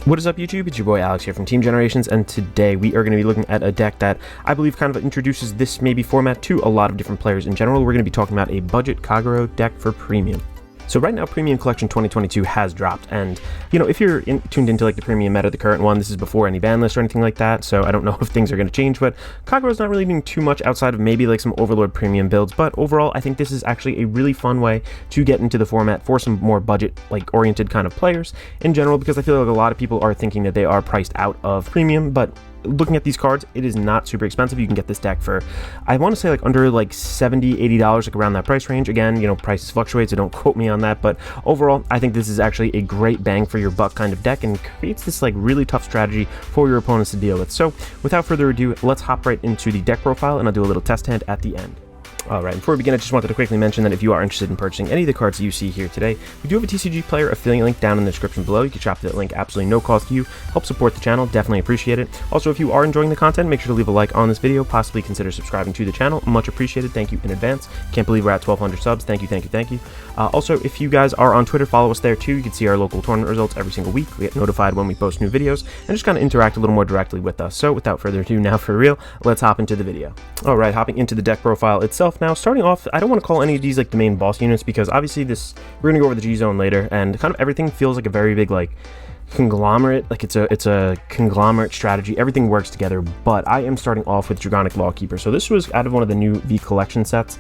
What is up, YouTube? It's your boy Alex here from Team Generations, and today we are going to be looking at a deck that I believe kind of introduces this maybe format to a lot of different players in general. We're going to be talking about a budget Kagero deck for Premium. So right now, Premium Collection 2022 has dropped, and if you're tuned into like the Premium meta, the current one, this is before any ban list or anything like that, so I don't know if things are going to change, but Kagero's not really doing too much outside of maybe like some Overlord Premium builds, but overall, I think this is actually a really fun way to get into the format for some more budget, like oriented kind of players in general, because I feel like a lot of people are thinking that they are priced out of Premium, but looking at these cards, it is not super expensive. You can get this deck for, I want to say like under like $70-$80, like around that price range. Again, prices fluctuate, so don't quote me on that, but overall, I think this is actually a great bang for your buck kind of deck and creates this like really tough strategy for your opponents to deal with. So without further ado, let's hop right into the deck profile, and I'll do a little test hand at the end. Alright, before we begin, I just wanted to quickly mention that if you are interested in purchasing any of the cards you see here today, we do have a TCG player affiliate link down in the description below. You can shop that link, absolutely no cost to you. Help support the channel, definitely appreciate it. Also, if you are enjoying the content, make sure to leave a like on this video, possibly consider subscribing to the channel. Much appreciated, thank you in advance. Can't believe we're at 1,200 subs, thank you. Also, if you guys are on Twitter, follow us there too. You can see our local tournament results every single week. We get notified when we post new videos, and just kind of interact a little more directly with us. So without further ado, now for real, let's hop into the video. Alright, hopping into the deck profile itself now, starting off, I don't want to call any of these like the main boss units, because obviously we're gonna go over the G zone later, and kind of everything feels like a very big like conglomerate, like it's a conglomerate strategy. Everything works together, but I am starting off with Dragonic Lawkeeper. So this was out of one of the new V collection sets.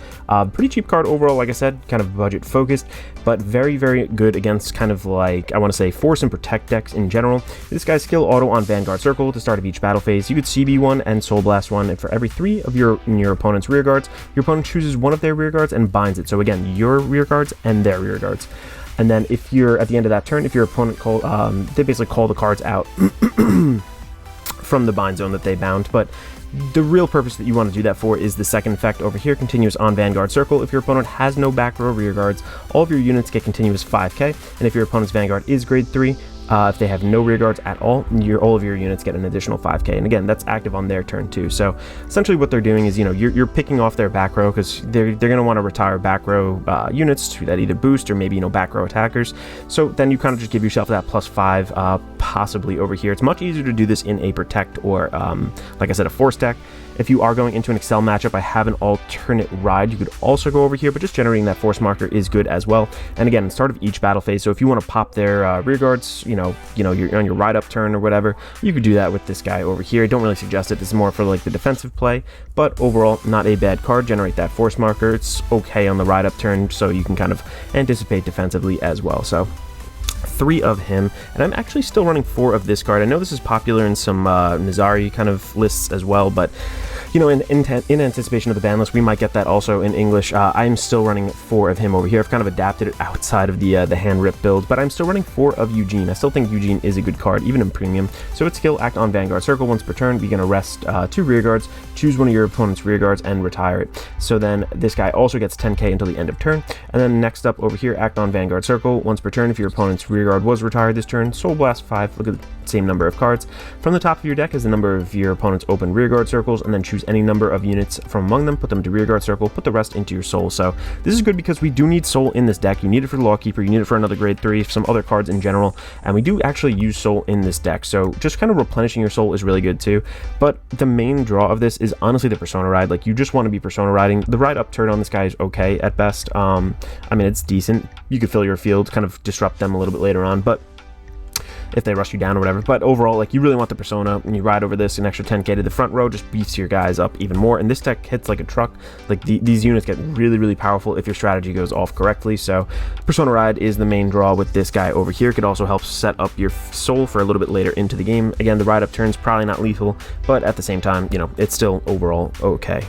Pretty cheap card overall, like I said, kind of budget focused, but very, very good against kind of like, I want to say, force and protect decks in general. This guy's skill auto on Vanguard Circle at the start of each battle phase. You could CB one and Soul Blast one, and for every 3 of your opponent's rear guards, your opponent chooses one of their rear guards and binds it. So again, your rear guards and their rear guards. And then if you're at the end of that turn, if your opponent they basically call the cards out from the bind zone that they bound. But the real purpose that you want to do that for is the second effect over here, continuous on Vanguard Circle. If your opponent has no back row rear guards, all of your units get continuous 5k, and if your opponent's Vanguard is grade 3, if they have no rear guards at all, all of your units get an additional 5k, and again, that's active on their turn too. So essentially what they're doing is, you're picking off their back row, because they're going to want to retire back row units that either boost or maybe back row attackers. So then you kind of just give yourself that +5 possibly over here. It's much easier to do this in a protect or like I said, a force deck. If you are going into an Excel matchup, I have an alternate ride. You could also go over here, but just generating that force marker is good as well. And again, start of each battle phase. So if you want to pop their rear guards, you're on your ride up turn or whatever, you could do that with this guy over here. I don't really suggest it. This is more for like the defensive play, but overall, not a bad card. Generate that force marker. It's okay on the ride up turn, so you can kind of anticipate defensively as well. So 3 of him, and I'm actually still running 4 of this card. I know this is popular in some Nizari kind of lists as well, but in anticipation of the ban list, we might get that also in English. I'm still running 4 of him over here. I've kind of adapted it outside of the hand rip build, but I'm still running 4 of Eugene. I still think Eugene is a good card, even in Premium. So its skill, act on Vanguard Circle once per turn. You're going to rest 2 rear guards, choose one of your opponent's rear guards, and retire it. So then this guy also gets 10k until the end of turn. And then next up over here, act on Vanguard Circle once per turn. If your opponent's rear guard was retired this turn, Soul Blast 5. Look at the same number of cards. From the top of your deck is the number of your opponent's open rear guard circles, and then choose any number of units from among them, put them to rear guard circle, put the rest into your soul. So this is good because we do need soul in this deck. You need it for the Lawkeeper, you need it for another grade 3, some other cards in general, and we do actually use soul in this deck. So just kind of replenishing your soul is really good too. But the main draw of this is honestly the Persona ride. Like, you just want to be Persona riding. The ride up turn on this guy is okay at best. I mean, it's decent. You could fill your field, kind of disrupt them a little bit later on, but if they rush you down or whatever. But overall, like, you really want the Persona. When you ride over this, an extra 10k to the front row just beefs your guys up even more, and this deck hits like a truck. Like, these units get really, really powerful if your strategy goes off correctly. So Persona ride is the main draw with this guy over here. It could also help set up your soul for a little bit later into the game. Again, the ride up turn's probably not lethal, but at the same time, it's still overall okay.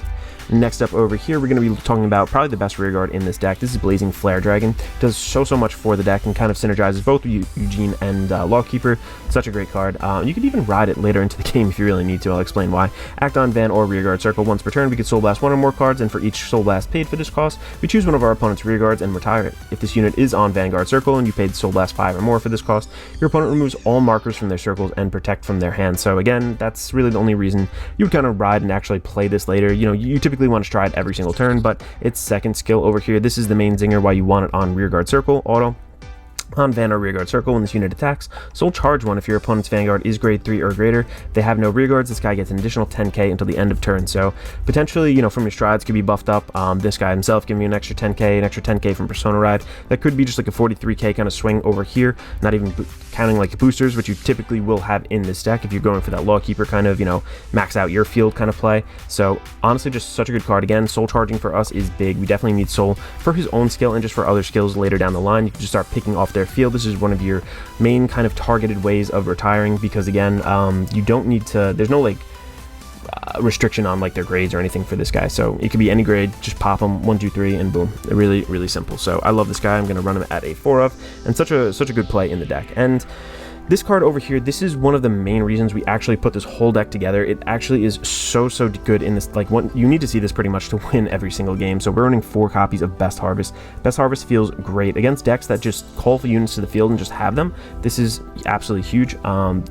Next up over here, we're going to be talking about probably the best rear guard in this deck. This is Blazing Flare Dragon. Does so much for the deck and kind of synergizes both Eugene and Lawkeeper. Such a great card. You could even ride it later into the game if you really need to. I'll explain why. Act on Van or Rear Guard Circle once per turn. We could Soul Blast 1 or more cards, and for each Soul Blast paid for this cost, we choose one of our opponent's rear guards and retire it. If this unit is on Vanguard Circle and you paid Soul Blast 5 or more for this cost, your opponent removes all markers from their circles and protect from their hand. So again, that's really the only reason you would kind of ride and actually play this later. You typically want to stride every single turn, but its second skill over here, this is the main zinger why you want it on Rear Guard Circle auto. On Van or Rearguard Circle, when this unit attacks, Soul Charge 1 if your opponent's Vanguard is grade 3 or greater. If they have no rearguards, this guy gets an additional 10k until the end of turn. So potentially, from your strides could be buffed up. This guy himself giving you an extra 10k from Persona Ride. That could be just like a 43k kind of swing over here, not even counting like boosters, which you typically will have in this deck if you're going for that Lawkeeper kind of, max out your field kind of play. So honestly, just such a good card. Again, Soul Charging for us is big. We definitely need Soul for his own skill and just for other skills later down the line. You can just start picking off their field. This is one of your main kind of targeted ways of retiring, because again, you don't need to, there's no like restriction on like their grades or anything for this guy, so it could be any grade. Just pop them 1 2 3 and boom. Really, really simple. So I love this guy. I'm going to run him at a 4 of, and such a good play in the deck. And this card over here, this is one of the main reasons we actually put this whole deck together. It actually is so good in this, like, you need to see this pretty much to win every single game. So we're running 4 copies of Best Harvest. Best Harvest feels great against decks that just call for units to the field and just have them. This is absolutely huge.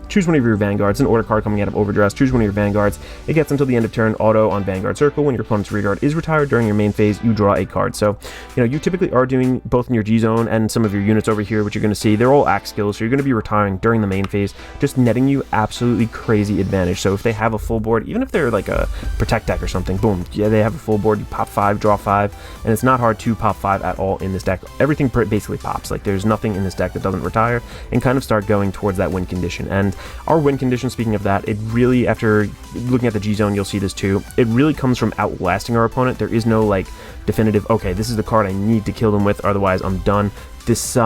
Choose one of your Vanguards, an order card coming out of Overdress. Choose one of your Vanguards. It gets until the end of turn, auto on Vanguard Circle. When your opponent's rearguard is retired during your main phase, you draw a card. So, you typically are doing both in your G-Zone and some of your units over here, which you're going to see. They're all axe skills, so you're going to be retiring during the main phase, just netting you absolutely crazy advantage. So if they have a full board, even if they're like a protect deck or something, boom, yeah, they have a full board. You pop 5, draw 5, and it's not hard to pop 5 at all in this deck. Everything basically pops. Like, there's nothing in this deck that doesn't retire and kind of start going towards that win condition. And our win condition, speaking of that, it really, after looking at the G-Zone, you'll see this too, it really comes from outlasting our opponent. There is no like definitive, okay, this is the card I need to kill them with, otherwise I'm done. This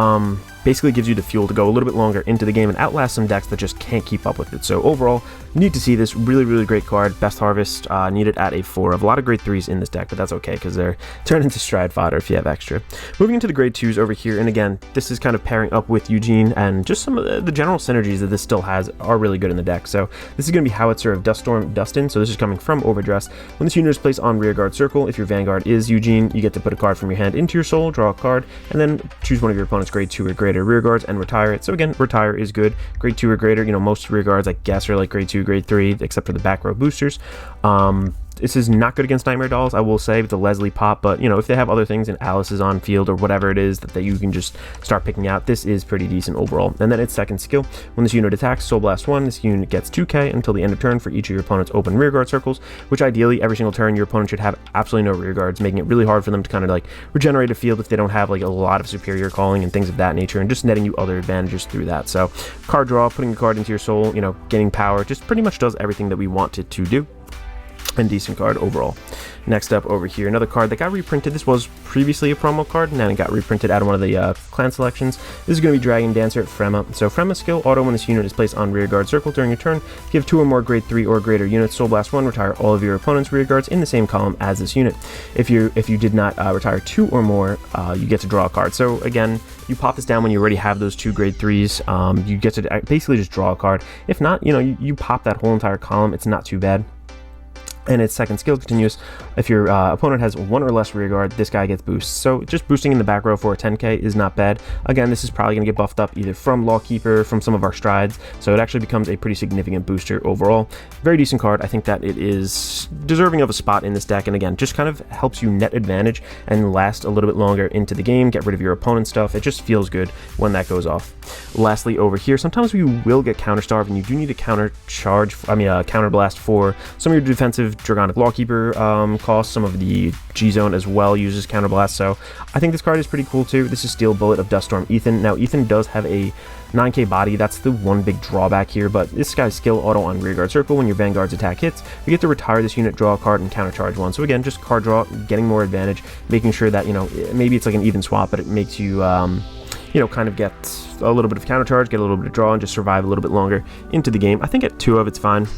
basically gives you the fuel to go a little bit longer into the game and outlast some decks that just can't keep up with it. So overall, need to see this. Really great card. Best Harvest, needed at a 4 of. A lot of grade 3s in this deck, but that's okay because they're turned into stride fodder if you have extra. Moving into the grade 2s over here, and again, this is kind of pairing up with Eugene, and just some of the general synergies that this still has are really good in the deck. So this is going to be Howitzer of Duststorm Dustin. So this is coming from Overdress. When this unit is placed on Rearguard Circle, if your Vanguard is Eugene, you get to put a card from your hand into your soul, draw a card, and then choose one of your opponent's grade 2 or greater rearguards and retire it. So again, retire is good. Grade 2 or greater, most rearguards, I guess, are like grade 2, grade 3, except for the back row boosters. This is not good against Nightmare Dolls, I will say, with the Leslie pop, but if they have other things and Alice is on field or whatever it is that you can just start picking out, this is pretty decent overall. And then its second skill, when this unit attacks, Soul Blast 1, this unit gets 2k until the end of turn for each of your opponent's open rearguard circles, which ideally every single turn your opponent should have absolutely no rearguards, making it really hard for them to kind of like regenerate a field if they don't have like a lot of superior calling and things of that nature, and just netting you other advantages through that. So card draw, putting a card into your soul, gaining power, just pretty much does everything that we want it to do. And decent card overall. Next up over here, another card that got reprinted. This was previously a promo card, and then it got reprinted out of one of the clan selections. This is going to be Dragon Dancer Fremma. So Fremma skill, auto when this unit is placed on Rearguard Circle during your turn. If you have 2 or more grade 3 or greater units, Soul Blast 1, retire all of your opponent's rearguards in the same column as this unit. If you did not retire 2 or more, you get to draw a card. So again, you pop this down when you already have those 2 grade 3s. You get to basically just draw a card. If not, you pop that whole entire column. It's not too bad. And its second skill continues. If your opponent has 1 or less rearguard, this guy gets boosts. So just boosting in the back row for a 10k is not bad. Again, this is probably going to get buffed up either from Lawkeeper, from some of our strides, so it actually becomes a pretty significant booster overall. Very decent card. I think that it is deserving of a spot in this deck, and again, just kind of helps you net advantage and last a little bit longer into the game, get rid of your opponent's stuff. It just feels good when that goes off. Lastly, over here, sometimes we will get counter starve, and you do need to counter blast for some of your defensive Dragonic Lawkeeper costs. Some of the G-Zone as well uses counterblast, so I think this card is pretty cool too. This is Steel Bullet of Duststorm Ethan. Now Ethan does have a 9k body, that's the one big drawback here, but this guy's skill auto on Rearguard Circle, when your Vanguard's attack hits, you get to retire this unit, draw a card, and countercharge 1. So again, just card draw, getting more advantage, making sure that, maybe it's like an even swap, but it makes you kind of get a little bit of countercharge, get a little bit of draw, and just survive a little bit longer into the game. I think at 2 of it's fine.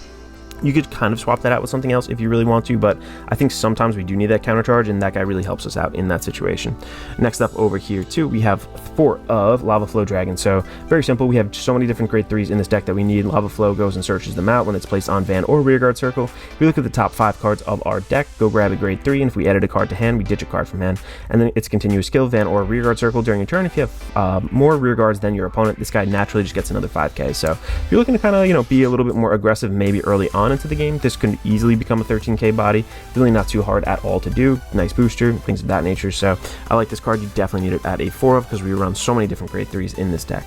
You could kind of swap that out with something else if you really want to, but I think sometimes we do need that counter charge, and that guy really helps us out in that situation. Next up over here too, we have 4 of Lava Flow Dragon. So very simple, we have so many different grade 3s in this deck that we need. Lava Flow goes and searches them out when it's placed on Van or Rearguard Circle. If we look at the top 5 cards of our deck, go grab a grade 3, and if we edit a card to hand, we ditch a card from hand. And then its continuous skill, Van or Rearguard Circle during your turn. If you have more rearguards than your opponent, this guy naturally just gets another 5k. So if you're looking to kind of be a little bit more aggressive maybe early on, on into the game, this could easily become a 13k body. Really not too hard at all to do. Nice booster, things of that nature. So I like this card. You definitely need it at a 4 of because we run so many different grade 3s in this deck.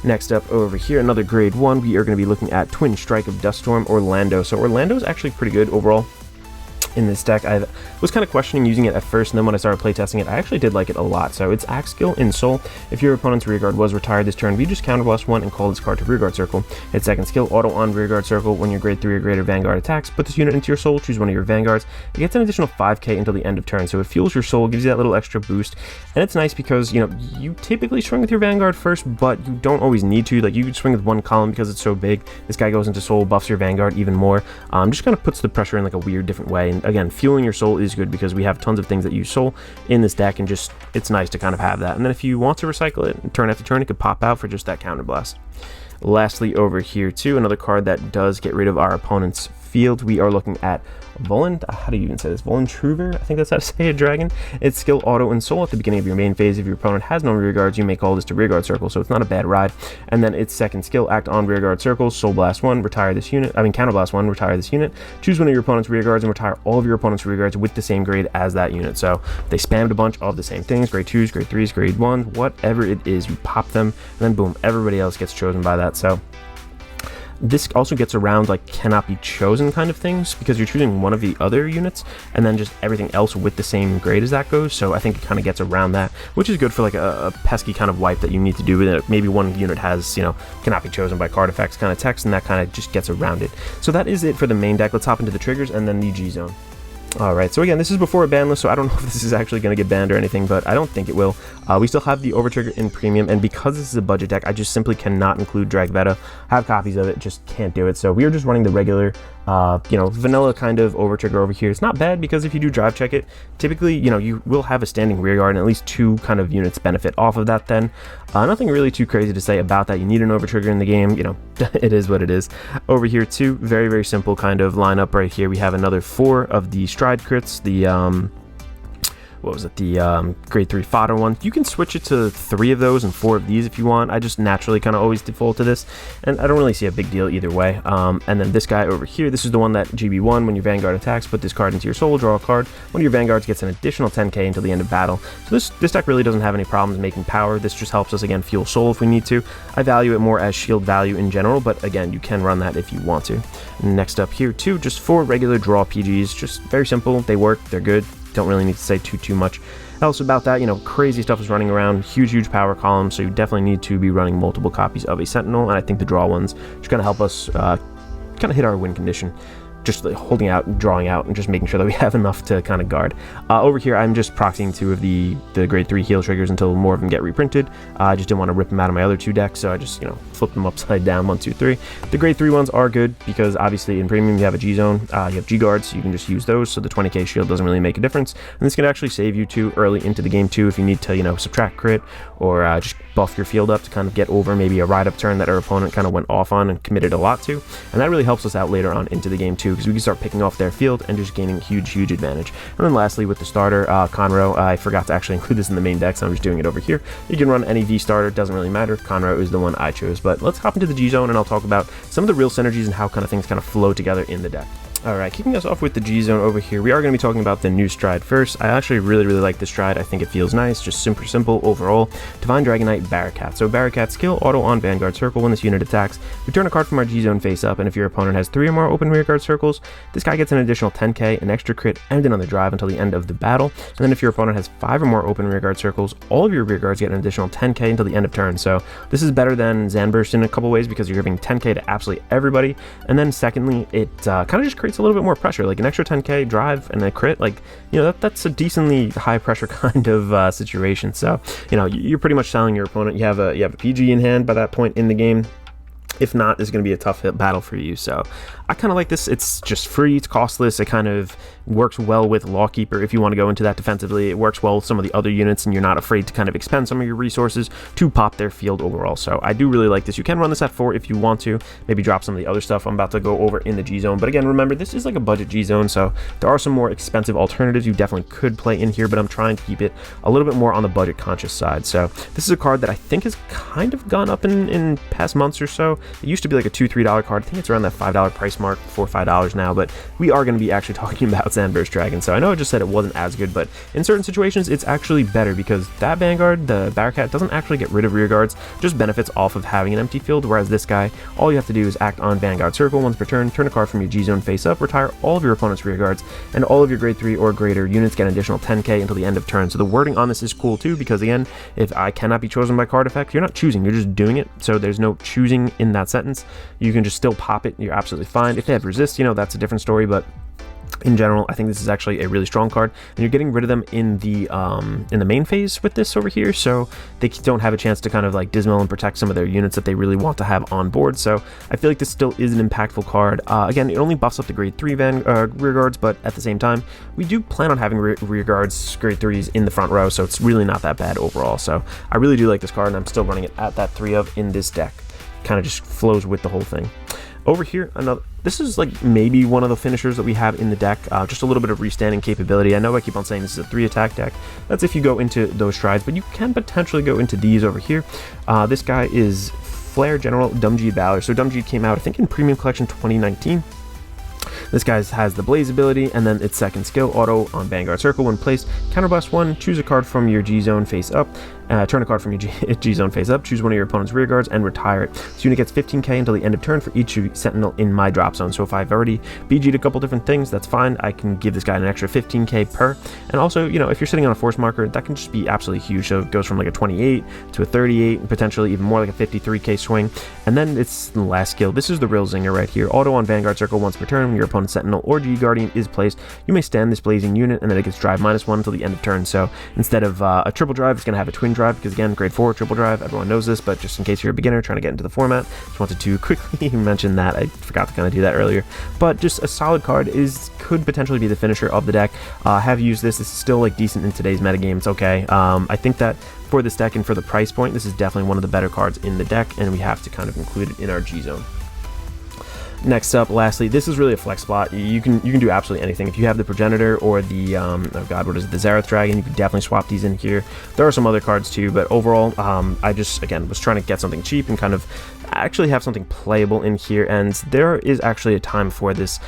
Next up over here, another grade 1, we are going to be looking at Twin Strike of Duststorm, Orlando. So Orlando is actually pretty good overall in this deck. I was kind of questioning using it at first, and then when I started playtesting it, I actually did like it a lot. So it's Axe Skill in Soul. If your opponent's rearguard was retired this turn, we just counterblast 1 and call this card to rearguard circle. Its second skill, auto on rearguard circle. When your grade 3 or greater Vanguard attacks, put this unit into your Soul, choose one of your Vanguards. It gets an additional 5k until the end of turn, so it fuels your Soul, gives you that little extra boost. And it's nice because, you know, you typically swing with your Vanguard first, but you don't always need to. Like, you could swing with one column because it's so big. This guy goes into Soul, buffs your Vanguard even more. Just kind of puts the pressure in like a weird different way. And again, fueling your Soul is good because we have tons of things that use Soul in this deck, and just it's nice to kind of have that. And then if you want to recycle it turn after turn, it could pop out for just that counterblast. Lastly, over here too, another card that does get rid of our opponent's field, we are looking at how do you even say this? Volentruver? I think that's how to say it, dragon. Its skill, auto and Soul at the beginning of your main phase. If your opponent has no rearguards, you may call this to rearguard circle, so it's not a bad ride. And then its second skill, act on rearguard circles, Soul Blast 1, retire this unit, Counterblast 1, retire this unit. Choose one of your opponent's rearguards and retire all of your opponent's rearguards with the same grade as that unit. So they spammed a bunch of the same things, grade 2s, grade 3s, grade 1s, whatever it is, you pop them, and then boom, everybody else gets chosen by that. So this also gets around like cannot be chosen kind of things, because you're choosing one of the other units and then just everything else with the same grade as that goes. So I think it kind of gets around that, which is good for like a pesky kind of wipe that you need to do with it. Maybe one unit has, you know, cannot be chosen by card effects kind of text, and that kind of just gets around it. So that is it for the main deck. Let's hop into the triggers and then the G zone. Alright, so again, this is before a ban list, so I don't know if this is actually going to get banned or anything, but I don't think it will. We still have the Overtrigger in Premium, and because this is a budget deck, I just simply cannot include Drag Veta. I have copies of it, just can't do it. So we are just running the regular, you know, vanilla kind of Overtrigger over here. It's not bad because if you do drive check it, typically, you know, you will have a standing rearguard, and at least 2 kind of units benefit off of that then. Nothing really too crazy to say about that. You need an Overtrigger in the game, you know, it is what it is. Over here too, very, very simple kind of lineup right here. We have another 4 of the Stride crits, the what was it, the grade 3 fodder one. You can switch it to 3 of those and 4 of these if you want. I just naturally kind of always default to this, and I don't really see a big deal either way. And then this guy over here, this is the one that GB1, when your Vanguard attacks, put this card into your Soul, draw a card. One of your Vanguards gets an additional 10k until the end of battle. So this deck really doesn't have any problems making power. This just helps us, again, fuel Soul if we need to. I value it more as shield value in general, but again, you can run that if you want to. Next up here too, just 4 regular draw PGs, just very simple. They work, they're good. Don't really need to say too much else about that. You know, crazy stuff is running around, huge power columns, so you definitely need to be running multiple copies of a Sentinel, and I think the draw ones just gonna help us kind of hit our win condition. Just like holding out and drawing out and just making sure that we have enough to kind of guard. Over here, I'm just proxying 2 of the grade 3 heal triggers until more of them get reprinted. I just didn't want to rip them out of my other 2 decks, so I just, you know, flip them upside down, 1, 2, 3. The grade 3 ones are good because obviously in Premium you have a G zone, you have G guards, so you can just use those, so the 20k shield doesn't really make a difference. And this can actually save you too early into the game too if you need to, you know, subtract crit or just buff your field up to kind of get over maybe a ride up turn that our opponent kind of went off on and committed a lot to. And that really helps us out later on into the game too, because we can start picking off their field and just gaining huge advantage. And then lastly, with the starter, Conroe, I forgot to actually include this in the main deck, so I'm just doing it over here. You can run any V starter, doesn't really matter. Conroe is the one I chose. But let's hop into the G zone and I'll talk about some of the real synergies and how kind of things kind of flow together in the deck. Alright, kicking us off with the G zone over here, we are going to be talking about the new Stride first. I actually really like this Stride. I think it feels nice, just super simple overall. Divine Dragonite, Barracat. So Barracat skill, auto on Vanguard circle. When this unit attacks, return a card from our G zone face up, and if your opponent has 3 or more open rearguard circles, this guy gets an additional 10k, an extra crit, and another drive until the end of the battle. And then if your opponent has 5 or more open rearguard circles, all of your rearguards get an additional 10k until the end of turn. So this is better than Zanburst in a couple ways because you're giving 10k to absolutely everybody. And then secondly, it kind of just creates a little bit more pressure, like an extra 10k drive and a crit, like, you know, that's a decently high pressure kind of situation. So, you know, you're pretty much telling your opponent you have a PG in hand by that point in the game. If not, it's going to be a tough battle for you. So I kind of like this. It's just free, it's costless, it kind of works well with Lawkeeper if you want to go into that defensively. It works well with some of the other units, and you're not afraid to kind of expend some of your resources to pop their field overall. So I do really like this. You can run this at 4 if you want to, maybe drop some of the other stuff I'm about to go over in the G zone. But again, remember, this is like a budget G zone, so there are some more expensive alternatives you definitely could play in here, but I'm trying to keep it a little bit more on the budget conscious side. So this is a card that I think has kind of gone up in past months or so. It used to be like a $2-3 card. I think it's around that $5 price mark, $4-5 now, but we are going to be actually talking about Sandburst Dragon. So I know I just said it wasn't as good, but in certain situations it's actually better because that Vanguard, the Bearcat, doesn't actually get rid of rear guards, just benefits off of having an empty field, whereas this guy, all you have to do is act on Vanguard Circle once per turn, turn a card from your G-Zone face up, retire all of your opponent's rear guards, and all of your grade 3 or greater units get an additional 10k until the end of turn. So the wording on this is cool too, because again, if I cannot be chosen by card effect, you're not choosing, you're just doing it. So there's no choosing in that sentence. You can just still pop it, you're absolutely fine. If they have resist, that's a different story, but in general, I think this is actually a really strong card, and you're getting rid of them in the main phase with this over here, so they don't have a chance to kind of like dismal and protect some of their units that they really want to have on board. So I feel like this still is an impactful card. Again, it only buffs up the grade 3 rear guards, but at the same time, we do plan on having rear guards grade 3s in the front row, so it's really not that bad overall. So I really do like this card, and I'm still running it at that 3 of in this deck. Kind of just flows with the whole thing. Over here, this is like maybe one of the finishers that we have in the deck, just a little bit of restanding capability. I know I keep on saying this is a 3 attack deck. That's if you go into those strides, but you can potentially go into these over here. This guy is Flare General Dumjeed Valor. So Dumjeed came out, I think, in Premium Collection 2019. This guy has the Blaze ability, and then its second skill, auto on Vanguard Circle. When placed, counterblast 1, choose a card from your G-Zone face up, turn a card from your G-Zone face up, choose one of your opponent's rear guards, and retire it. This unit gets 15k until the end of turn for each Sentinel in my drop zone. So if I've already BG'd a couple different things, that's fine. I can give this guy an extra 15k per. And also, if you're sitting on a force marker, that can just be absolutely huge. So it goes from like a 28 to a 38, and potentially even more like a 53k swing. And then it's the last skill. This is the real zinger right here. Auto on Vanguard Circle once per turn. When your opponent's Sentinel or G-Guardian is placed, you may stand this blazing unit, and then it gets drive -1 until the end of turn. So instead of a triple drive, it's going to have a twin drive, because again, grade 4 triple drive, everyone knows this, but just in case you're a beginner trying to get into the format, just wanted to quickly mention that. I forgot to kind of do that earlier, but just a solid card. Could potentially be the finisher of the deck. I have used this. This is still like decent in today's metagame. It's okay. I think that for this deck and for the price point, this is definitely one of the better cards in the deck, and we have to kind of include it in our G-Zone. Next up, lastly, this is really a flex spot. You can do absolutely anything. If you have the Progenitor or the oh god, what is it, the Zareth Dragon, you can definitely swap these in here. There are some other cards too, but overall, I just again was trying to get something cheap and kind of actually have something playable in here, and there is actually a time for this.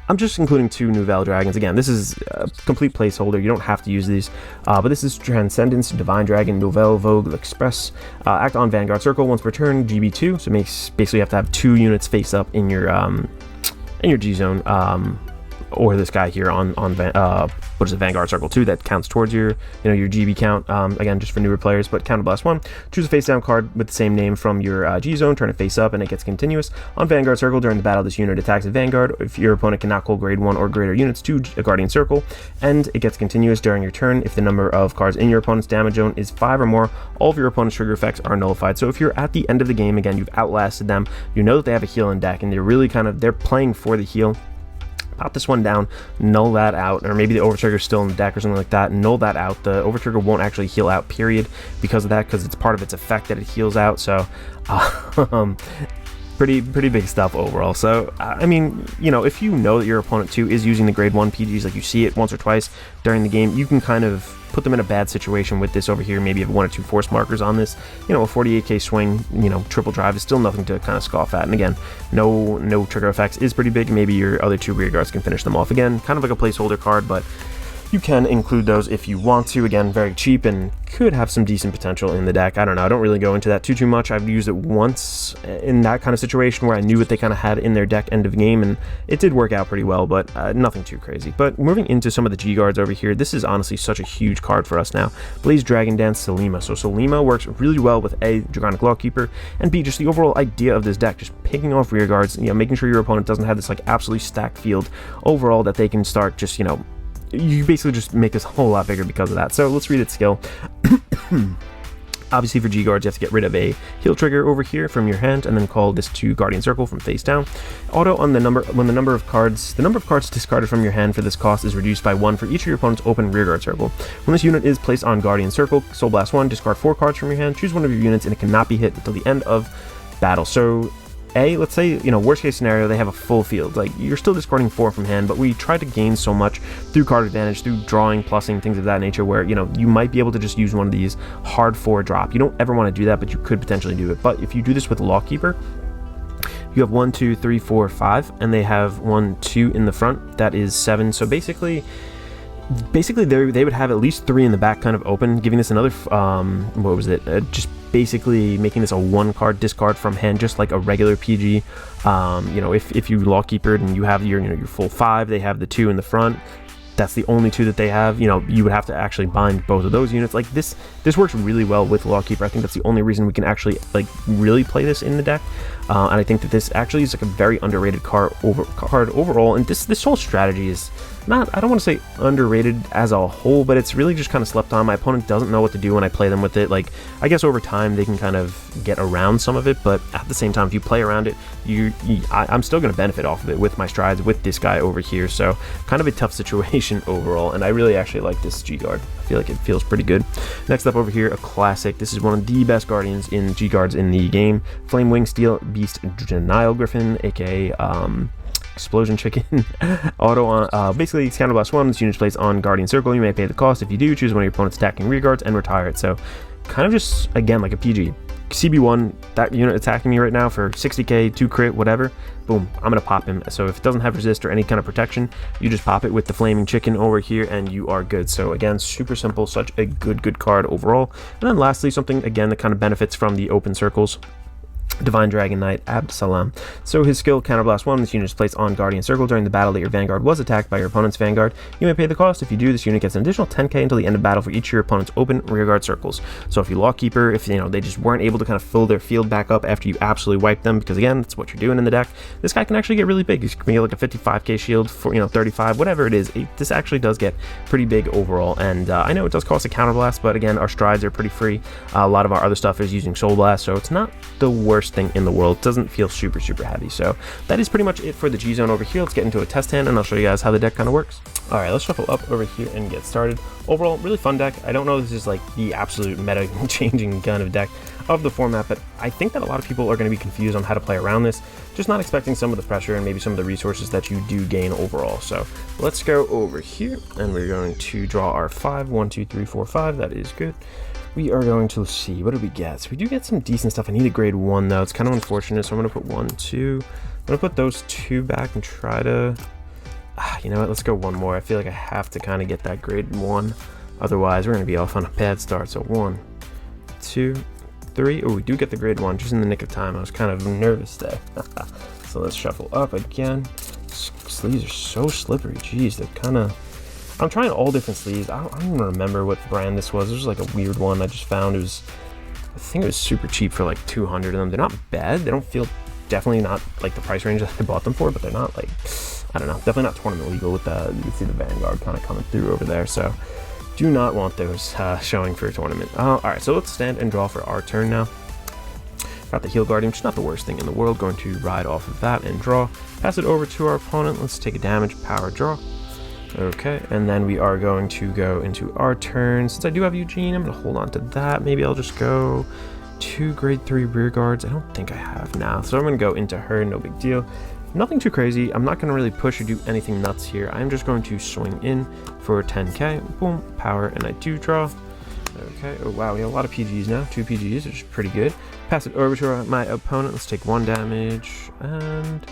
I'm just including 2 Nouvelle Dragons. Again, this is a complete placeholder. You don't have to use these, but this is Transcendence, Divine Dragon, Nouvelle Vogue, Express. Act on Vanguard Circle once per turn, GB2. So it makes basically you have to have 2 units face up in your G-Zone, or this guy here on what is it, Vanguard Circle 2, that counts towards your your GB count. Again, just for newer players, but counterblast 1, choose a face down card with the same name from your G-Zone, turn it face up, and it gets continuous. On Vanguard Circle, during the battle, this unit attacks a Vanguard. If your opponent cannot call grade 1 or greater units to a Guardian Circle, and it gets continuous during your turn if the number of cards in your opponent's damage zone is 5 or more. All of your opponent's trigger effects are nullified. So if you're at the end of the game, again, you've outlasted them, you know that they have a heal in deck, and they're really they're playing for the heal. Pop this one down, null that out, or maybe the Overtrigger is still in the deck or something like that, null that out. The Overtrigger won't actually heal out, period, because of that, because it's part of its effect that it heals out. So pretty big stuff overall. So I mean, if you know that your opponent too is using the grade 1 PGs, like you see it once or twice during the game, you can kind of put them in a bad situation with this over here. Maybe you have 1 or 2 force markers on this. A 48k swing, triple drive is still nothing to kind of scoff at. And again, no trigger effects is pretty big. Maybe your other 2 rear guards can finish them off. Again, kind of like a placeholder card, but you can include those if you want to. Again, very cheap and could have some decent potential in the deck. I don't know. I don't really go into that too much. I've used it once in that kind of situation where I knew what they kind of had in their deck end of game, and it did work out pretty well, but nothing too crazy. But moving into some of the G guards over here, this is honestly such a huge card for us now. Blaze Dragon Dance Selima. So Selima works really well with A, Dragonic Lawkeeper, and B, just the overall idea of this deck, just picking off rear guards, making sure your opponent doesn't have this like absolutely stacked field overall, that they can start just, you basically just make this a whole lot bigger because of that. So let's read its skill. Obviously for G-Guards, you have to get rid of a heal trigger over here from your hand, and then call this to Guardian Circle from face down. Auto on when the number of cards discarded from your hand for this cost is reduced by 1 for each of your opponent's open rearguard circle. When this unit is placed on Guardian Circle, Soul Blast 1, discard 4 cards from your hand, choose one of your units, and it cannot be hit until the end of battle. So let's say, worst case scenario, they have a full field. Like, you're still discarding 4 from hand, but we try to gain so much through card advantage, through drawing, plussing, things of that nature, where, you might be able to just use one of these hard 4 drop. You don't ever want to do that, but you could potentially do it. But if you do this with Lawkeeper, you have 1, 2, 3, 4, 5, and they have 1, 2 in the front. That is 7. So basically they would have at least 3 in the back kind of open, giving this another what was it, just basically making this a 1 card discard from hand, just like a regular PG. You know, if you law keepered and you have your, you know, your full 5, they have the 2 in the front. That's the only 2 that they have. You know, you would have to actually bind both of those units. Like this works really well with Lawkeeper. I think that's the only reason we can actually like really play this in the deck. And I think that this actually is like a very underrated card overall. And this whole strategy is not, I don't want to say underrated as a whole, but it's really just kind of slept on. My opponent doesn't know what to do when I play them with it. Like, I guess over time they can kind of get around some of it, but at the same time, if you play around it, I'm still going to benefit off of it with my strides with this guy over here. So kind of a tough situation overall, and I really actually like this G-Guard. I feel like it feels pretty good. Next up over here, a classic. This is one of the best Guardians in G-Guards in the game. Flame Wing Steel Beast Denial Griffin, aka Explosion Chicken. Auto on, basically it's counterblast 1, this unit plays on Guardian Circle. You may pay the cost. If you do, choose one of your opponent's attacking rear guards and retire it. So kind of just, again, like a PG. CB1, that unit attacking me right now for 60k, 2 crit, whatever, boom, I'm going to pop him. So if it doesn't have resist or any kind of protection, you just pop it with the Flaming Chicken over here and you are good. So again, super simple, such a good card overall. And then lastly, something again that kind of benefits from the open circles. Divine Dragon Knight Absalam. So his skill, Counterblast 1, this unit is placed on Guardian Circle during the battle that your Vanguard was attacked by your opponent's Vanguard. You may pay the cost. If you do, this unit gets an additional 10k until the end of battle for each of your opponent's open rearguard circles. So if you Lawkeeper, if you know they just weren't able to kind of fill their field back up after you absolutely wiped them, because again, that's what you're doing in the deck, this guy can actually get really big. He's going to get like a 55k shield for, you know, 35, whatever it is. This actually does get pretty big overall, and I know it does cost a Counterblast, but again, our strides are pretty free. A lot of our other stuff is using Soul Blast, so it's not the worst thing in the world. It doesn't feel super heavy. So that is pretty much it for the G zone over here. Let's get into a test hand and I'll show you guys how the deck kind of works. All right, let's shuffle up over here and get started. Overall, really fun deck. I don't know if this is like the absolute meta changing kind of deck of the format, but I think that a lot of people are going to be confused on how to play around this, just not expecting some of the pressure and maybe some of the resources that you do gain overall. So let's go over here and we're going to draw our 5. 1, 2, 3, 4, 5. That is good. We are going to see, what do we get? So we do get some decent stuff. I need a grade 1 though. It's kind of unfortunate, so I'm going to put 1, 2. I'm going to put those 2 back and try to, you know what, let's go 1 more. I feel like I have to kind of get that grade 1. Otherwise, we're going to be off on a bad start. So 1, 2, 3. Oh, we do get the grade 1 just in the nick of time. I was kind of nervous there. So let's shuffle up again. Sleeves are so slippery. Jeez, they're kind of... I'm trying all different sleeves. I don't even remember what brand this was. This was like a weird one I just found. It was, I think it was super cheap for like 200 of them. They're not bad. They don't feel, definitely not like the price range that I bought them for, but they're not like, I don't know, definitely not tournament legal with the, you can see the Vanguard kind of coming through over there. So do not want those showing for a tournament. All right, so let's stand and draw for our turn now. Got the Heal Guardian, which is not the worst thing in the world. Going to ride off of that and draw. Pass it over to our opponent. Let's take a damage, power draw. Okay, and then we are going to go into our turn. Since I do have Eugene, I'm going to hold on to that. Maybe I'll just go 2 grade 3 rear guards. I don't think I have now. So I'm going to go into her, no big deal. Nothing too crazy. I'm not going to really push or do anything nuts here. I'm just going to swing in for 10k. Boom, power, and I do draw. Okay, oh wow, we have a lot of PGs now. 2 PGs, which is pretty good. Pass it over to my opponent. Let's take 1 damage, and...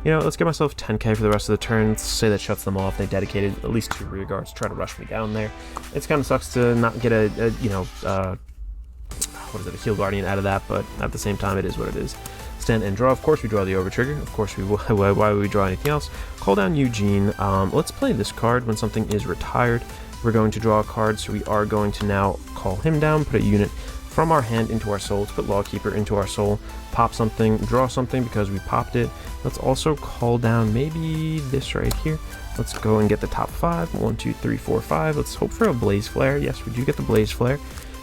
you know, let's get myself 10k for the rest of the turn. Let's say that shuts them off. They dedicated at least 2 rear guards, try to rush me down there. It kind of sucks to not get a you know, what is it, a Heal Guardian out of that, but at the same time, it is what it is. Stand and draw. Of course, we draw the over trigger. Of course, we will. Why would we draw anything else? Call down Eugene. Let's play this card when something is retired. We're going to draw a card, so we are going to now call him down, put a unit from our hand into our soul. Let's put Lawkeeper into our soul, pop something, draw something because we popped it. Let's also call down maybe this right here. Let's go and get the top 5. 1, 2, 3, 4, 5. Let's hope for a Blaze Flare. Yes, we do get the Blaze Flare.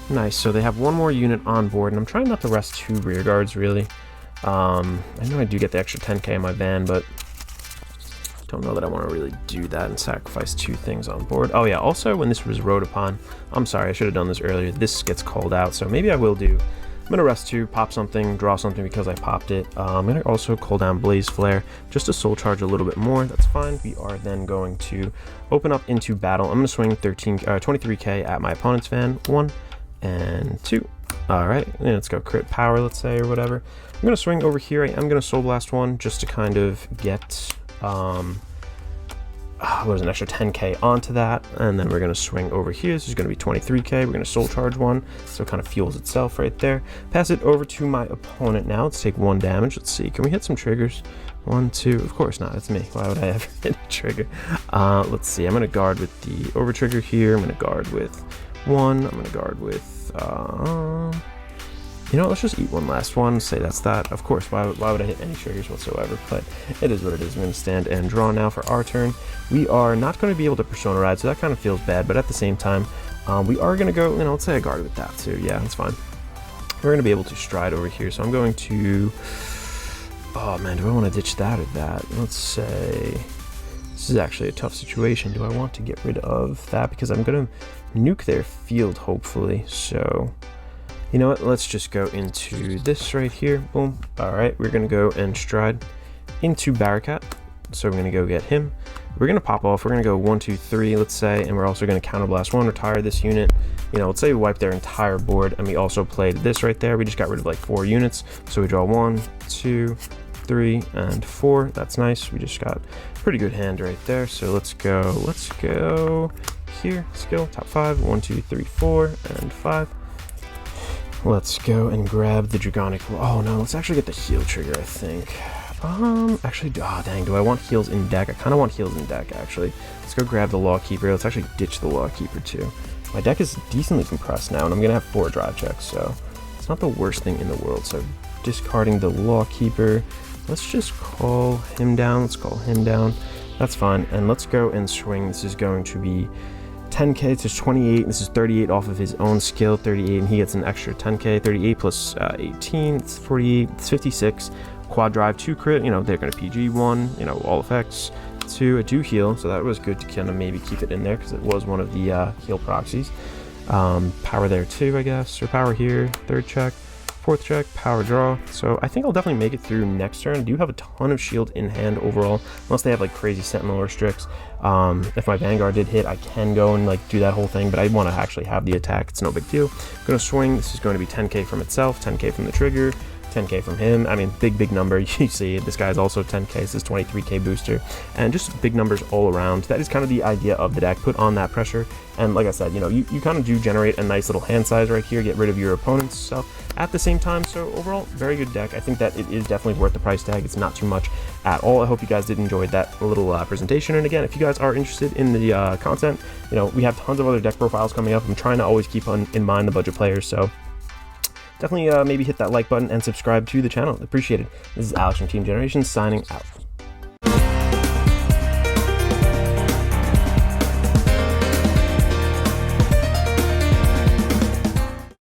Nice. So they have 1 more unit on board, and I'm trying not to rest 2 rear guards really. I know I do get the extra 10k in my van, but don't know that I want to really do that and sacrifice 2 things on board. Oh yeah, also when this was rode upon, I'm sorry, I should have done this earlier, this gets called out, so maybe I will do. I'm going to rest 2, pop something, draw something because I popped it. I'm going to also call down Blaze Flare just to soul charge a little bit more. That's fine. We are then going to open up into battle. I'm going to swing 23k at my opponent's van. 1 and 2. All right, let's go crit power, let's say, or whatever. I'm gonna swing over here. I am gonna Soul Blast one just to kind of get there's an extra 10k onto that, and then we're going to swing over here. This is going to be 23k. We're going to soul charge one, so it kind of fuels itself right there. Pass it over to my opponent now. Let's take 1 damage. Let's see, can we hit some triggers? 1, 2, of course not, it's me. Why would I ever hit a trigger? Let's see, I'm going to guard with the over trigger here. I'm going to guard with 1. I'm going to guard with you know what, let's just eat one last one, say that's that. Of course, why would I hit any triggers whatsoever, but it is what it is. We're going to stand and draw now for our turn. We are not going to be able to Persona Ride, so that kind of feels bad, but at the same time, we are going to go, let's say I guard with that too. Yeah, that's fine. We're going to be able to stride over here, so I'm going to, oh man, do I want to ditch that or that? Let's say, this is actually a tough situation. Do I want to get rid of that? Because I'm going to nuke their field, hopefully, so... You know what, let's just go into this right here, boom. All right, we're gonna go and stride into Barracat. So we're gonna go get him. We're gonna pop off, we're gonna go 1, 2, 3, let's say, and we're also gonna counterblast 1, retire this unit. Let's say we wipe their entire board, and we also played this right there. We just got rid of like 4 units. So we draw 1, 2, 3, and 4. That's nice. We just got a pretty good hand right there. So let's go here, skill, top 5, 1, 2, 3, 4, and 5. Let's go and grab the Dragonic. Oh no, let's actually get the heal trigger, I think. Actually, dang, do I want heals in deck? I kind of want heals in deck, actually. Let's go grab the Law Keeper. Let's actually ditch the Law Keeper, too. My deck is decently compressed now, and I'm going to have 4 drive checks, so it's not the worst thing in the world. So discarding the Law Keeper. Let's just call him down. Let's call him down. That's fine. And let's go and swing. This is going to be 10k to 28. This is 38 off of his own skill, 38, and he gets an extra 10k. 38 plus 18, it's 48, it's 56. Quad drive, 2 crit, they're going to PG 1, all effects. 2, a do heal, so that was good to kind of maybe keep it in there because it was one of the heal proxies. Power there too, I guess, or power here, 3rd check. 4th check, power draw. So I think I'll definitely make it through next turn. I do have a ton of shield in hand overall, unless they have like crazy sentinel restricts. If my Vanguard did hit, I can go and like do that whole thing, but I want to actually have the attack. It's no big deal. I'm gonna swing. This is going to be 10k from itself, 10k from the trigger, 10k from him. I mean, big number. You see this guy's also 10k. This is 23k booster, and just big numbers all around. That is kind of the idea of the deck. Put on that pressure, and like I said, you kind of do generate a nice little hand size right here, get rid of your opponent's stuff at the same time. So overall, very good deck. I think that it is definitely worth the price tag. It's not too much at all. I hope you guys did enjoy that little presentation. And again, if you guys are interested in the content, we have tons of other deck profiles coming up. I'm trying to always keep in mind the budget players, so definitely maybe hit that like button and subscribe to the channel. Appreciate it. This is Alex from Team Generations signing out.